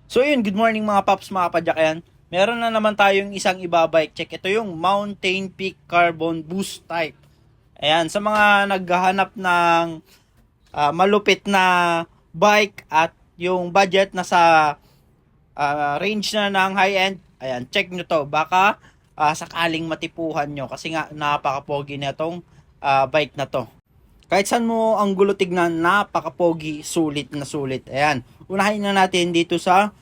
So yun, good morning mga paps, mga padyak yan. Meron na naman tayong isang ibabike check. Ito yung Mountain Peak Carbon Boost Type. Ayan, sa mga naghahanap ng malupit na bike at yung budget na sa range na ng high-end, ayan, check nyo to. Baka sakaling matipuhan nyo kasi nga napaka-pogi na itong bike na to. Kahit saan mo ang gulo tignan, napaka-pogi, sulit na sulit. Ayan, unahin na natin dito sa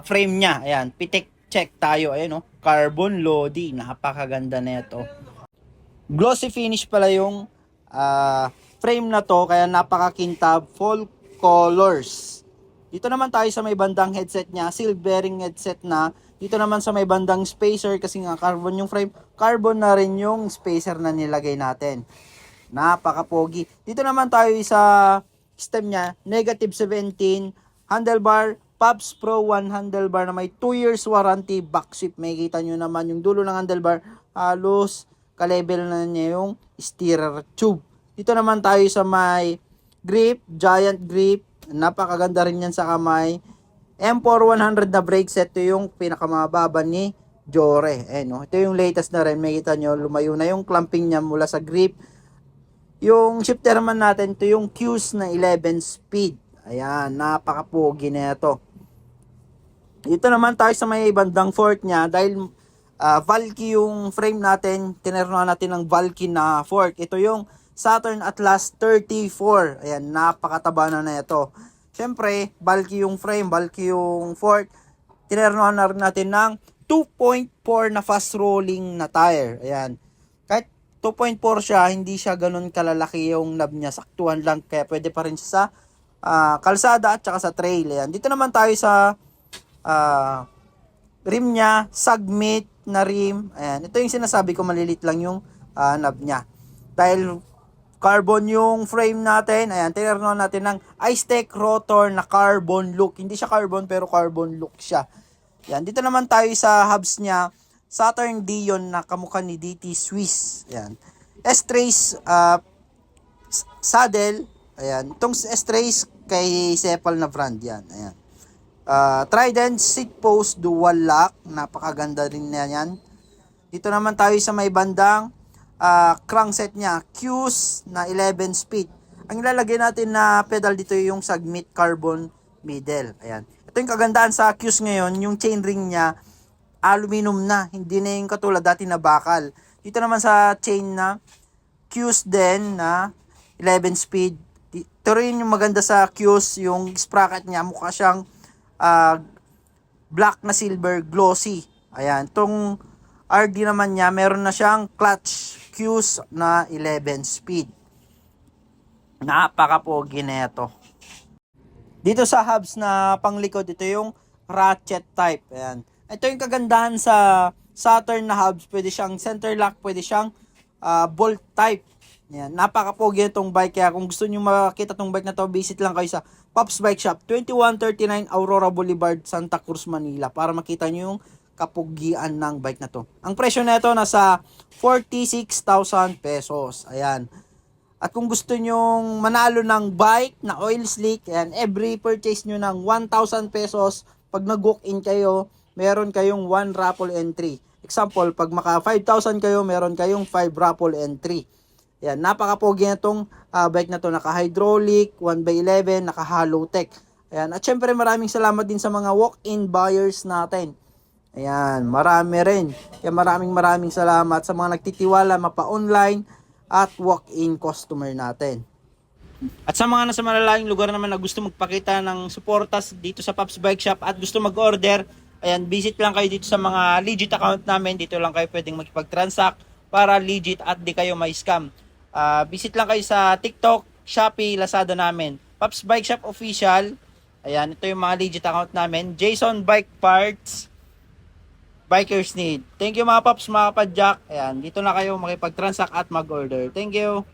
frame niya. Ayan, pitik check tayo. Ayan, oh, carbon Lodi. Napakaganda na ito. Glossy finish pala yung frame na to, kaya napakakintab, full colors. Dito naman tayo sa may bandang headset niya, silk bearing headset na. Dito naman sa may bandang spacer, kasi nga carbon yung frame, carbon na rin yung spacer na nilagay natin. Napaka-pogi. Dito naman tayo sa stem niya, negative 17, handlebar, Pops Pro 1 handlebar na may 2 years warranty, back sweep. May kita nyo naman yung dulo ng handlebar, halos ka-level na niya yung steerer tube. Dito naman tayo sa may grip, giant grip, napakaganda rin yan sa kamay. M4 100 na brake set, ito yung pinakamababa ni Jore. No? Ito yung latest na rin, may kita nyo, lumayo na yung clamping niya mula sa grip. Yung shifter naman natin, ito yung Q's na 11 speed. Ayan, napaka-pogi na ito. Dito naman tayo sa may bandang fork niya, dahil Valky yung frame natin, tinernohan natin ng Valky na fork. Ito yung Saturn Atlas 34. Ayan, napakataba na ito. Siyempre, bulky yung frame, bulky yung fork. Tinernohan na rin natin ng 2.4 na fast rolling na tire. Ayan. Kahit 2.4 siya, hindi siya ganun kalalaki yung knob niya. Saktuhan lang, kaya pwede pa rin siya sa kalsada at saka sa trail. Ayan. Dito naman tayo sa rim niya, Submit na rim. Ayan. Ito yung sinasabi ko, malilit lang yung knob niya. Dahil carbon yung frame natin. Ayan, tinernohan natin ng Icetec rotor na carbon look. Hindi siya carbon pero carbon look siya. Ayan, dito naman tayo sa hubs niya. Saturn Dion na kamukha ni DT Swiss. Ayan. S-Trace saddle. Ayan. Itong S-Trace kay Cepal na brand yan. Ayan. Trident seat post dual lock. Napakaganda rin na yan. Dito naman tayo sa may bandang crankset niya, Q's na 11 speed. Ang ilalagay natin na pedal dito yung Submit carbon middle. Ayan. Ito yung kagandahan sa Q's ngayon, yung chain ring niya aluminum na, hindi na yung katulad dati na bakal. Dito naman sa chain na Q's din na 11 speed. Ito rin yung maganda sa Q's, yung sprocket niya mukha siyang black na silver glossy. Ayan, itong RD naman niya, meron na siyang clutch Q's na 11 speed. Napaka-pogi na ito. Dito sa hubs na panglikod, ito yung ratchet type. Ayan. Ito yung kagandahan sa Saturn na hubs. Pwede siyang center lock, pwede siyang bolt type. Ayan. Napaka-pogi itong bike. Kaya kung gusto nyo makita itong bike na to, visit lang kayo sa Pops Bike Shop, 2139 Aurora Boulevard, Santa Cruz, Manila, para makita nyo yung kapugian ng bike na to. Ang presyo nito nasa 46,000 pesos. Ayan. At kung gusto nyong manalo ng bike na oil slick, ayan, every purchase nyo ng 1,000 pesos, pag nag-walk-in kayo, meron kayong 1 raffle entry. Example, pag maka 5,000 kayo, meron kayong 5 raffle entry. Ayan, napaka-pogi na itong bike na to. Naka-hydraulic, 1x11, naka-hollow tech. Ayan. At syempre maraming salamat din sa mga walk-in buyers natin. Ayan, marami rin. Kaya maraming salamat sa mga nagtitiwala mapa-online at walk-in customer natin. At sa mga nasa malalayong lugar naman na gusto magpakita ng suportas dito sa Pops Bike Shop at gusto mag-order, ayan, visit lang kayo dito sa mga legit account namin. Dito lang kayo pwedeng makipag-transact para legit at di kayo may scam. Visit lang kayo sa TikTok, Shopee, Lazada namin. Pops Bike Shop Official. Ayan, ito yung mga legit account namin. Jason Bike Parts, Bikers Need. Thank you mga Pops, mga Padjak. Ayan, dito na kayo makipag-transact at mag-order. Thank you.